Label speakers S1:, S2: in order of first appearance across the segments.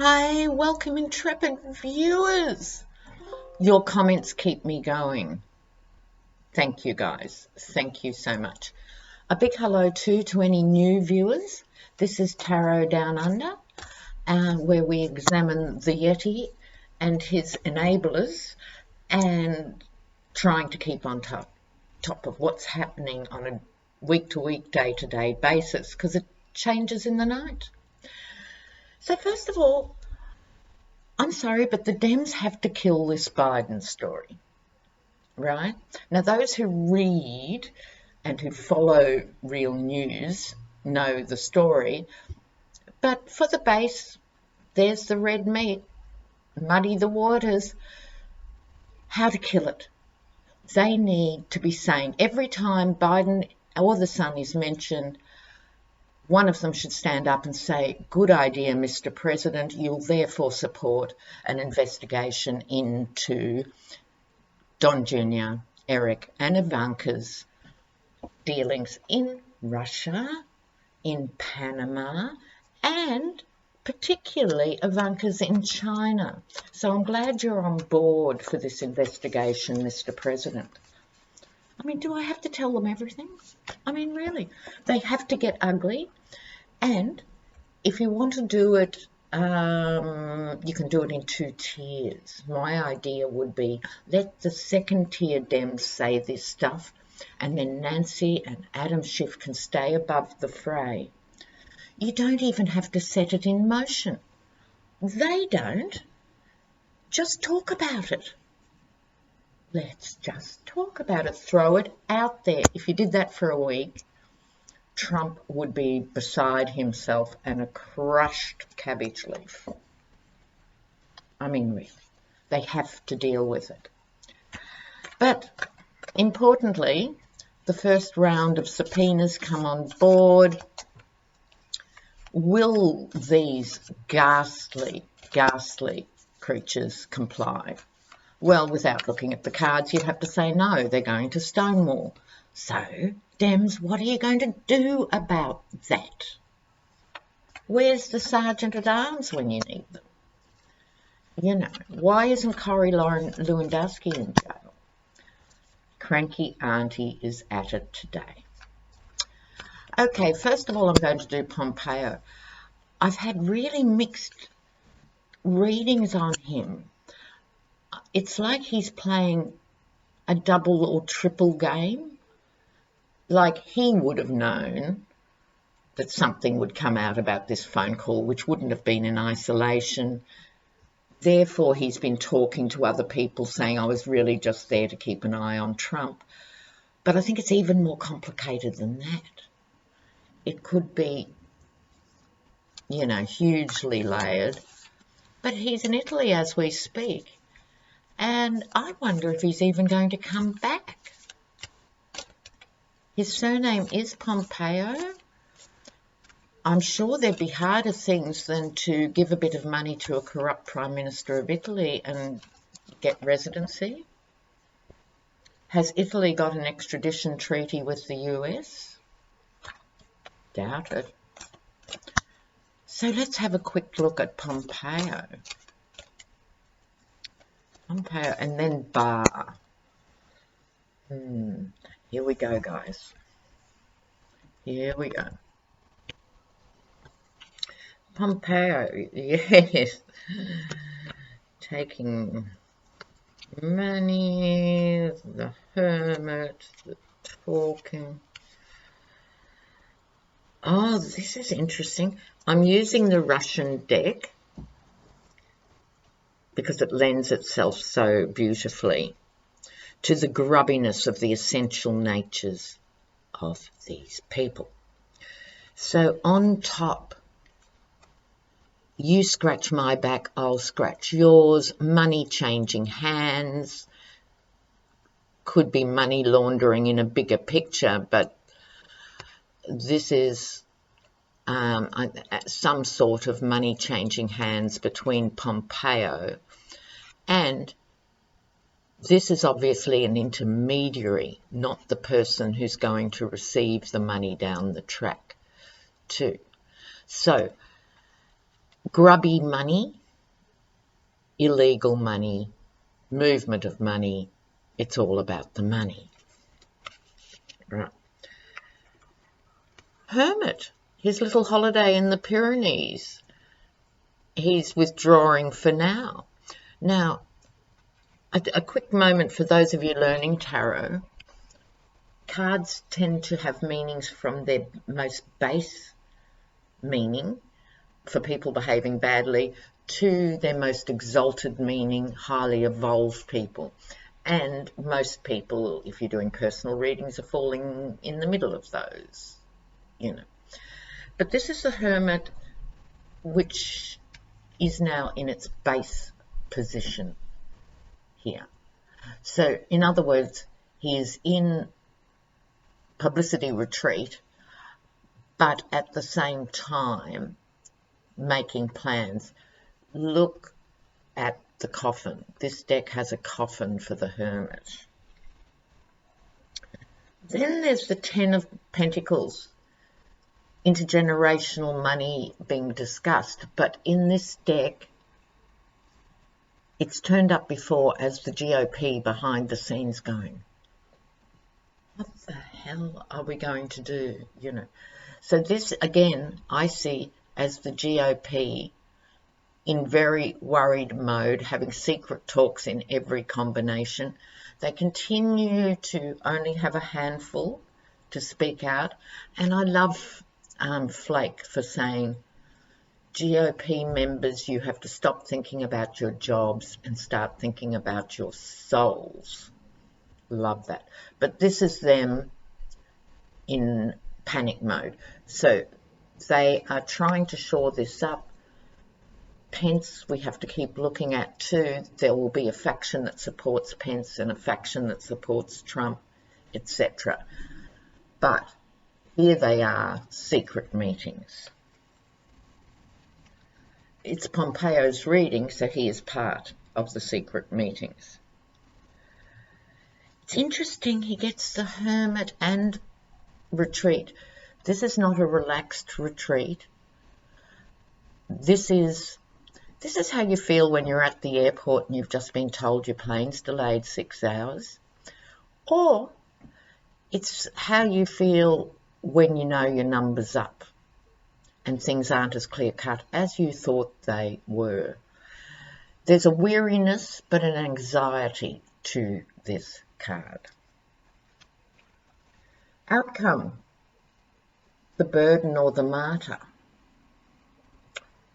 S1: Hi, welcome intrepid viewers. Your comments keep me going. Thank you guys. Thank you so much. A big hello too to any new viewers. This is Tarot Down Under, where we examine the Yeti and his enablers and trying to keep on top of what's happening on a week-to-week, day-to-day basis because it changes in the night. So first of all, I'm sorry, but the Dems have to kill this Biden story, right? Now, those who read and who follow real news know the story, but for the base, there's the red meat, muddy the waters, how to kill it. They need to be saying every time Biden or the son is mentioned, one of them should stand up and say, good idea, Mr. President, you'll therefore support an investigation into Don Jr., Eric and Ivanka's dealings in Russia, in Panama, and particularly Ivanka's in China. So I'm glad you're on board for this investigation, Mr. President. I mean, do I have to tell them everything? I mean, really, they have to get ugly. And if you want to do it, you can do it in two tiers. My idea would be let the second tier Dems say this stuff, and then Nancy and Adam Schiff can stay above the fray. You don't even have to set it in motion. They don't. Just talk about it. Let's just talk about it. Throw it out there. If you did that for a week, Trump would be beside himself and a crushed cabbage leaf. I mean, really, they have to deal with it. But importantly, the first round of subpoenas come on board. Will these ghastly creatures comply? Well, without looking at the cards, you'd have to say no, they're going to Stonewall. So, Dems, what are you going to do about that? Where's the Sergeant at Arms when you need them? You know, why isn't Corey Lewandowski in jail? Cranky Auntie is at it today. Okay, first of all, I'm going to do Pompeo. I've had really mixed readings on him. It's like he's playing a double or triple game. Like he would have known that something would come out about this phone call, which wouldn't have been in isolation. Therefore, he's been talking to other people saying, I was really just there to keep an eye on Trump. But I think it's even more complicated than that. It could be, you know, hugely layered. But he's in Italy as we speak. And I wonder if he's even going to come back. His surname is Pompeo. I'm sure there'd be harder things than to give a bit of money to a corrupt Prime Minister of Italy and get residency. Has Italy got an extradition treaty with the US? Doubt it. So let's have a quick look at Pompeo. Pompeo and then Barr. Here we go, guys. Here we go. Pompeo, yes. Taking money, the hermit, the talking. Oh, this is interesting. I'm using the Russian deck because it lends itself so beautifully to the grubbiness of the essential natures of these people. So on top, you scratch my back, I'll scratch yours, money changing hands, could be money laundering in a bigger picture, but this is some sort of money changing hands between Pompeo and this is obviously an intermediary, not the person who's going to receive the money down the track too. So grubby money, illegal money, movement of money. It's all about the money. Right. Hermit, his little holiday in the Pyrenees. He's withdrawing for now. Now, a quick moment for those of you learning tarot. Cards tend to have meanings from their most base meaning, for people behaving badly, to their most exalted meaning, highly evolved people. And most people, if you're doing personal readings, are falling in the middle of those, you know. But this is the Hermit, which is now in its base position here. So, in other words, he is in publicity retreat, but at the same time making plans. Look at the coffin. This deck has a coffin for the Hermit. Then there's the Ten of Pentacles, intergenerational money being discussed, but in this deck it's turned up before as the GOP behind the scenes going, what the hell are we going to do, you know? So this, again, I see as the GOP in very worried mode, having secret talks in every combination. They continue to only have a handful to speak out. And I love Flake for saying, GOP members, you have to stop thinking about your jobs and start thinking about your souls. Love that. But this is them in panic mode. So they are trying to shore this up. Pence, we have to keep looking at too. There will be a faction that supports Pence and a faction that supports Trump, etc. But here they are, secret meetings. It's Pompeo's reading, so he is part of the secret meetings. It's interesting, he gets the Hermit and retreat. This is not a relaxed retreat. This is how you feel when you're at the airport and you've just been told your plane's delayed 6 hours. Or it's how you feel when you know your number's up and things aren't as clear-cut as you thought they were. There's a weariness but an anxiety to this card. Outcome, the burden or the martyr.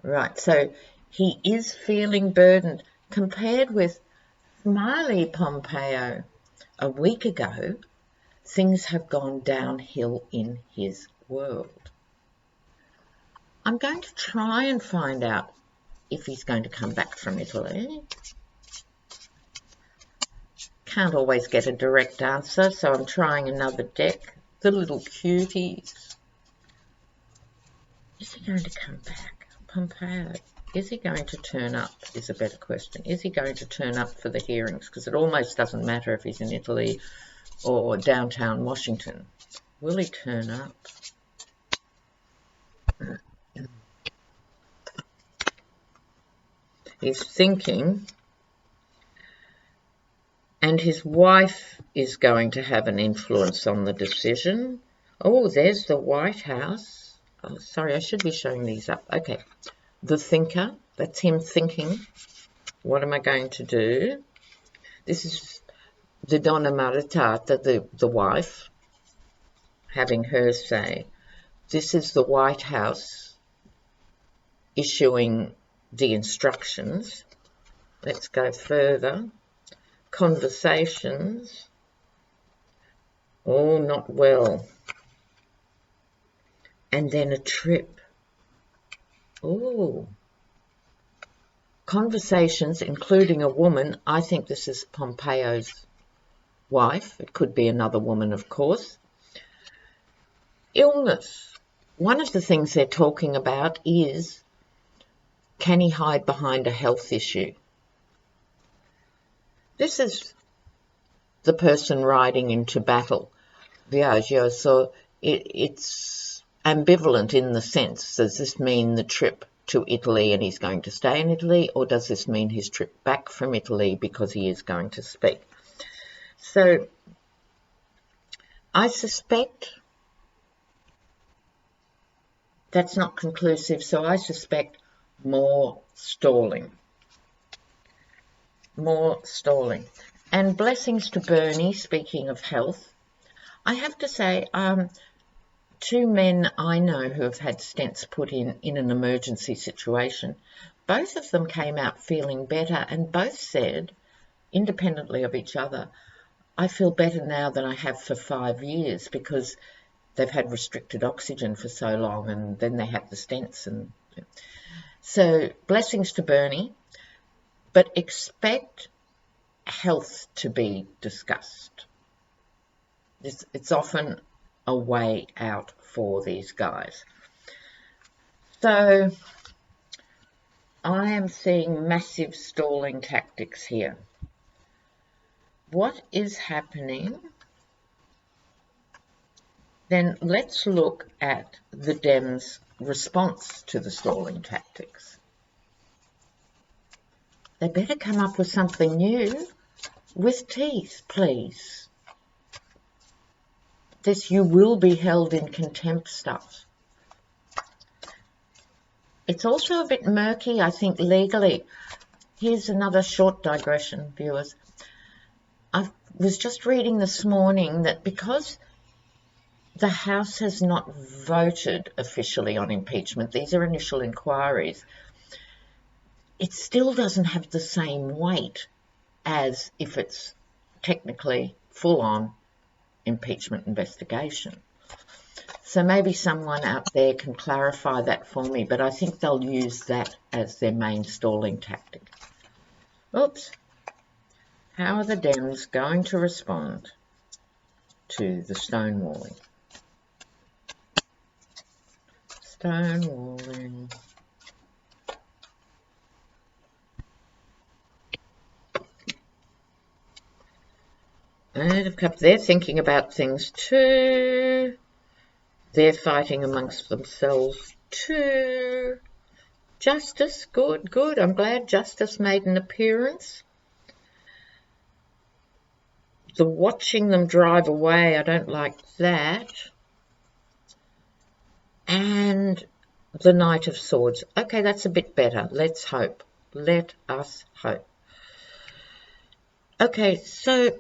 S1: Right, so he is feeling burdened compared with Smiley Pompeo. A week ago, things have gone downhill in his world. I'm going to try and find out if he's going to come back from Italy. Can't always get a direct answer, so I'm trying another deck. The little cuties. Is he going to come back? Pompeo. Is he going to turn up is a better question. Is he going to turn up for the hearings? Because it almost doesn't matter if he's in Italy or downtown Washington. Will he turn up? He's thinking, and his wife is going to have an influence on the decision. Oh, there's the White House. Oh, sorry, I should be showing these up. Okay. The thinker, that's him thinking, what am I going to do? This is the Donna Maritata, the wife, having her say. This is the White House issuing the instructions. Let's go further. Conversations. Oh, not well. And then a trip. Oh. Conversations, including a woman. I think this is Pompeo's wife. It could be another woman, of course. Illness. One of the things they're talking about is, can he hide behind a health issue? This is the person riding into battle, Viaggio, so it's ambivalent in the sense, does this mean the trip to Italy and he's going to stay in Italy, or does this mean his trip back from Italy because he is going to speak? So I suspect that's not conclusive, so I suspect more stalling. More stalling. And blessings to Bernie, speaking of health. I have to say, two men I know who have had stents put in an emergency situation, both of them came out feeling better and both said, independently of each other, I feel better now than I have for 5 years, because they've had restricted oxygen for so long and then they have the stents. And so blessings to Bernie, but expect health to be discussed. It's often a way out for these guys. So I am seeing massive stalling tactics here. What is happening? Then let's look at the Dems' response to the stalling tactics. They better come up with something new with teeth, please. This "you will be held in contempt" stuff. It's also a bit murky, I think, legally. Here's another short digression, viewers. I was just reading this morning that because the House has not voted officially on impeachment, these are initial inquiries, it still doesn't have the same weight as if it's technically full-on impeachment investigation. So maybe someone out there can clarify that for me, but I think they'll use that as their main stalling tactic. Oops. How are the Dems going to respond to the stonewalling? Stonewalling. Eight of Cups, they're thinking about things too. They're fighting amongst themselves too. Justice, good, good. I'm glad Justice made an appearance. The watching them drive away, I don't like that. And the Knight of Swords. Okay, that's a bit better. Let's hope. Let us hope. Okay, so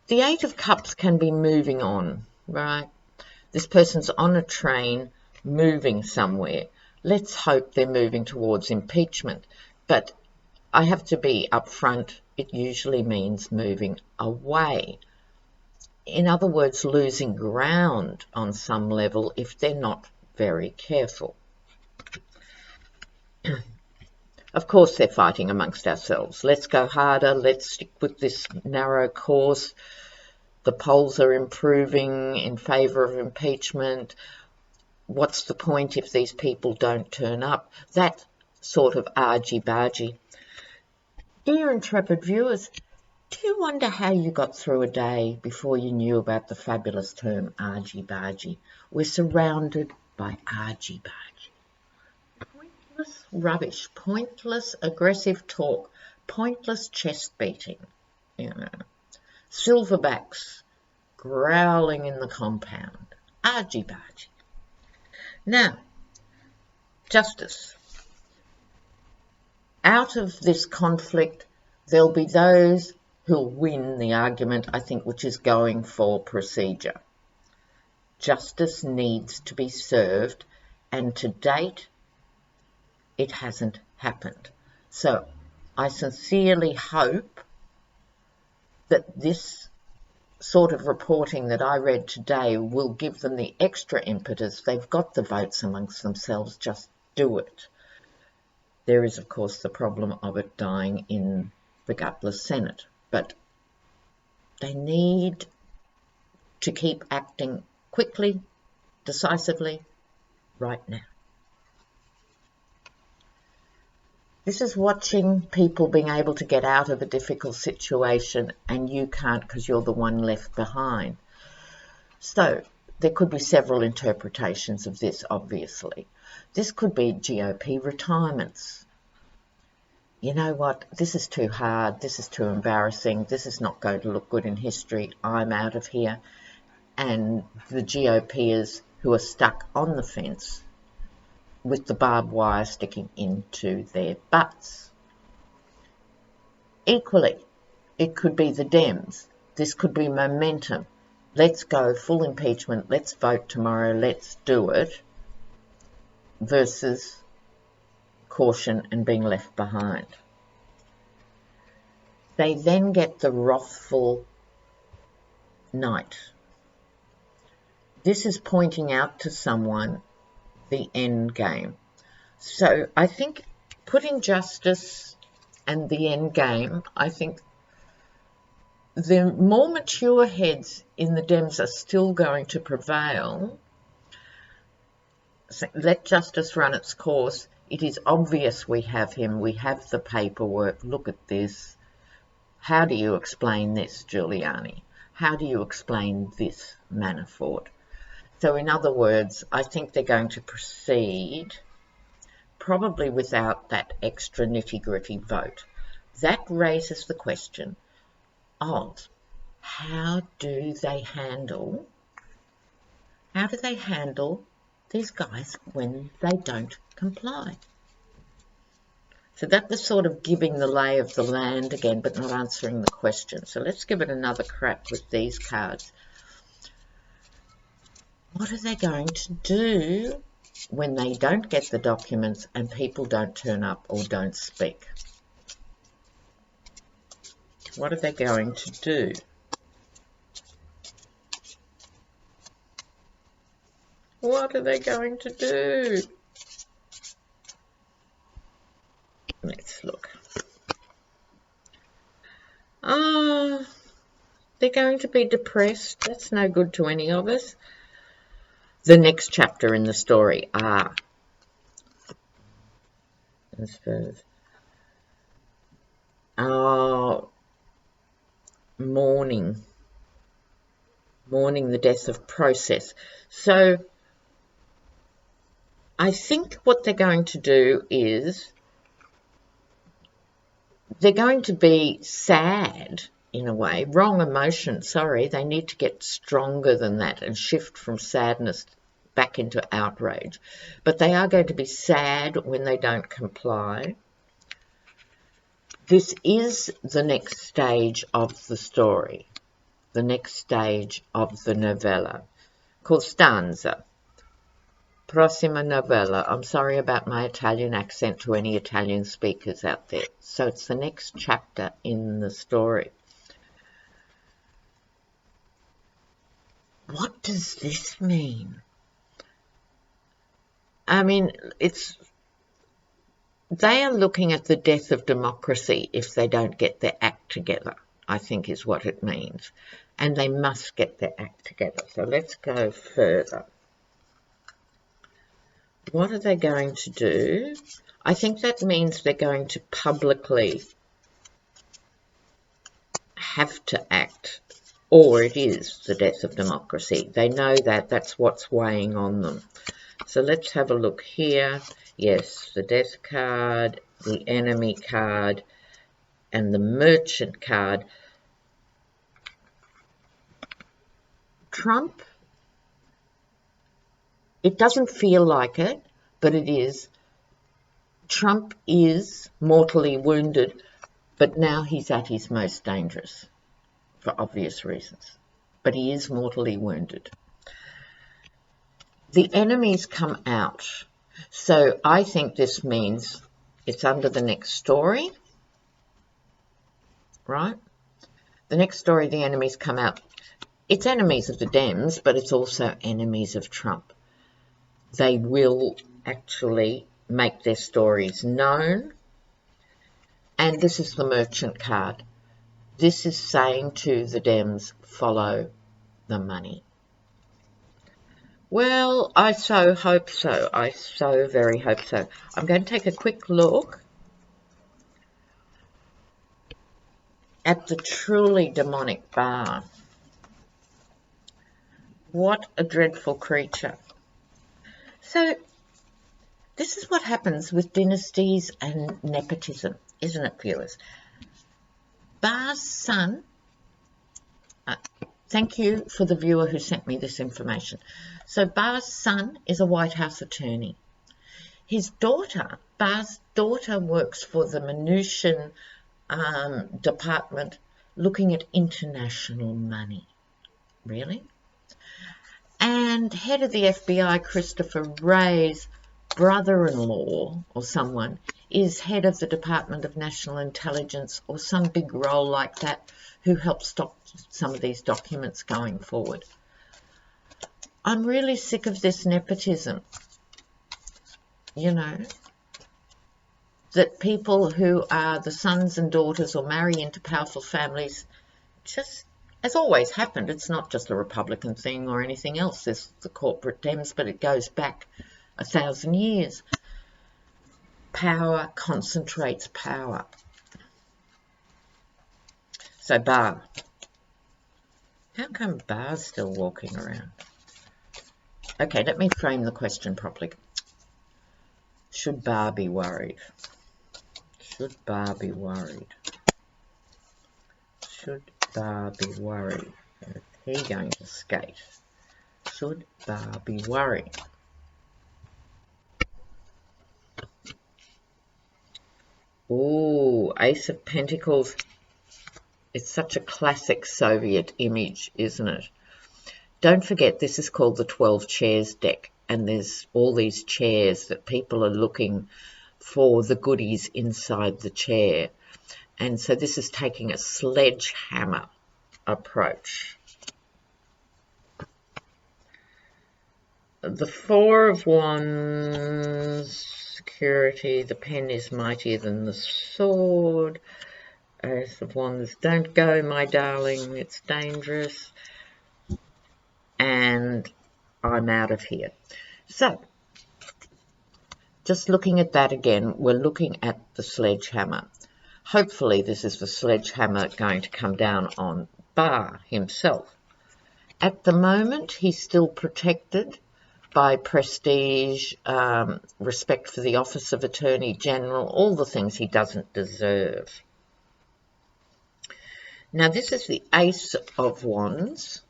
S1: the Eight of Cups can be moving on, right? This person's on a train moving somewhere. Let's hope they're moving towards impeachment. But I have to be upfront, it usually means moving away. In other words, losing ground on some level if they're not very careful. Of course they're fighting amongst ourselves. Let's go harder. Let's stick with this narrow course. The polls are improving in favour of impeachment. What's the point if these people don't turn up? That sort of argy-bargy. Dear intrepid viewers, do you wonder how you got through a day before you knew about the fabulous term argy-bargy? We're surrounded by argy-bargy. Pointless rubbish, pointless aggressive talk, pointless chest beating, you know. Silverbacks growling in the compound. Argy-bargy. Now, Justice. Out of this conflict, there'll be those who'll win the argument, I think, which is going for procedure. Justice needs to be served, and to date, it hasn't happened. So I sincerely hope that this sort of reporting that I read today will give them the extra impetus. They've got the votes amongst themselves, just do it. There is, of course, the problem of it dying in the gutless Senate, but they need to keep acting quickly, decisively, right now. This is watching people being able to get out of a difficult situation and you can't because you're the one left behind. So there could be several interpretations of this, obviously. This could be GOP retirements. You know what, this is too hard, this is too embarrassing, this is not going to look good in history, I'm out of here. And the GOPers who are stuck on the fence with the barbed wire sticking into their butts. Equally, it could be the Dems. This could be momentum. Let's go full impeachment, let's vote tomorrow, let's do it, versus caution and being left behind. They then get the wrathful knight. This is pointing out to someone the end game. So I think putting justice and the end game, I think the more mature heads in the Dems are still going to prevail. So let justice run its course. It is obvious we have him. We have the paperwork. Look at this. How do you explain this, Giuliani? How do you explain this, Manafort? So in other words, I think they're going to proceed probably without that extra nitty-gritty vote. That raises the question of how do they handle these guys when they don't comply? So that was sort of giving the lay of the land again, but not answering the question. So let's give it another crack with these cards. What are they going to do when they don't get the documents and people don't turn up or don't speak? What are they going to do? What are they going to do? Let's look. They're going to be depressed. That's no good to any of us. The next chapter in the story I suppose. Mourning the death of process. So I think what they're going to do is they're going to be sad in a way, wrong emotion, sorry, they need to get stronger than that and shift from sadness back into outrage. But they are going to be sad when they don't comply. This is the next stage of the story, the next stage of the novella. Costanza. Prossima novella. I'm sorry about my Italian accent to any Italian speakers out there. So it's the next chapter in the story. What does this mean? I mean, they are looking at the death of democracy if they don't get their act together, I think is what it means. And they must get their act together. So let's go further. What are they going to do? I think that means they're going to publicly have to act, or it is the death of democracy. They know that. That's what's weighing on them. So let's have a look here. Yes, the death card, the enemy card, and the merchant card. Trump, it doesn't feel like it, but it is. Trump is mortally wounded, but now he's at his most dangerous for obvious reasons. But he is mortally wounded. The enemies come out. So I think this means it's under the next story, right? The next story, the enemies come out. It's enemies of the Dems, but it's also enemies of Trump. They will actually make their stories known. And this is the merchant card. This is saying to the Dems, follow the money. Well, I so hope so. I so very hope so. I'm going to take a quick look at the truly demonic bar. What a dreadful creature. So This is what happens with dynasties and nepotism, isn't it, viewers? Bar's son, thank you for the viewer who sent me this information. So Bar's son is a White House attorney. His daughter, Bar's daughter, works for the Mnuchin department looking at international money. Really? And head of the FBI, Christopher Wray's brother-in-law or someone is head of the Department of National Intelligence or some big role like that who helps stop some of these documents going forward. I'm really sick of this nepotism, you know, that people who are the sons and daughters or marry into powerful families, just as always happened. It's not just a Republican thing or anything else. There's the corporate Dems, but it goes back 1,000 years. Power concentrates power. So Bar. How come Bar's still walking around? Okay, let me frame the question properly. Should Bar be worried? Should Bar be worried? Should Bar be worried? Is he going to skate? Should Bar be worried? Ooh, Ace of Pentacles. It's such a classic Soviet image, isn't it? Don't forget, this is called the 12 Chairs deck, and there's all these chairs that people are looking for the goodies inside the chair. And so this is taking a sledgehammer approach. The Four of Wands, security, the pen is mightier than the sword. Ace of Wands, don't go, my darling, it's dangerous. And I'm out of here. So, just looking at that again, we're looking at the sledgehammer. Hopefully this is the sledgehammer going to come down on Bar himself. At the moment, he's still protected by prestige, respect for the office of Attorney General, all the things he doesn't deserve. Now, this is the Ace of Wands.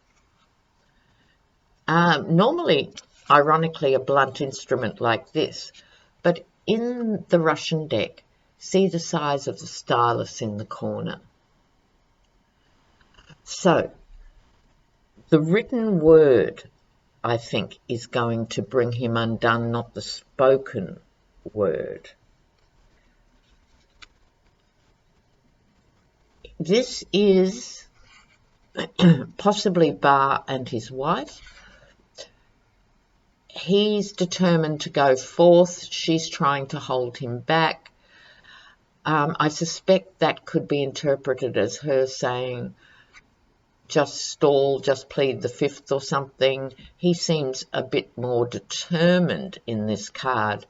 S1: Normally, ironically, a blunt instrument like this, but in the Russian deck, see the size of the stylus in the corner. So, the written word, I think, is going to bring him undone, not the spoken word. This is possibly Bar and his wife. He's determined to go forth. She's trying to hold him back. I suspect that could be interpreted as her saying, just stall, just plead the fifth or something. He seems a bit more determined in this card,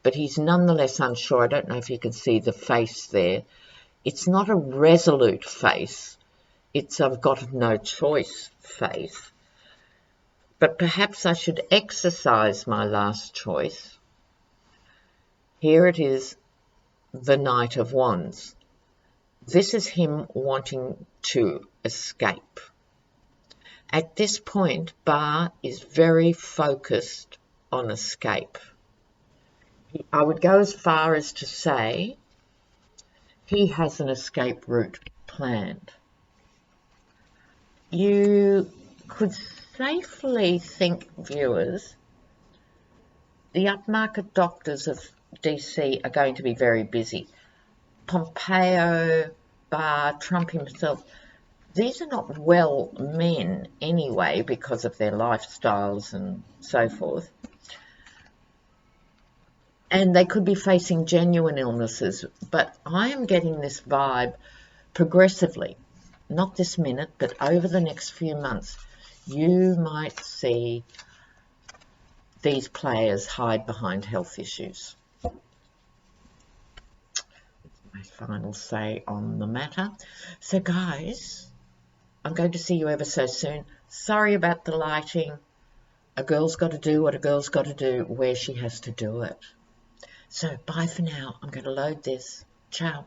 S1: but he's nonetheless unsure. I don't know if you can see the face there. It's not a resolute face. It's I've got no choice face. But perhaps I should exercise my last choice. Here it is, the Knight of Wands. This is him wanting to escape. At this point, Bar is very focused on escape. I would go as far as to say he has an escape route planned. You could safely think, viewers, the upmarket doctors of DC are going to be very busy. Pompeo, Barr, Trump himself, these are not well men anyway because of their lifestyles and so forth. And they could be facing genuine illnesses, but I am getting this vibe progressively, not this minute, but over the next few months, you might see these players hide behind health issues. My final say on the matter. So guys, I'm going to see you ever so soon. Sorry about the lighting. A girl's got to do what a girl's got to do where she has to do it. So bye for now. I'm going to load this. Ciao.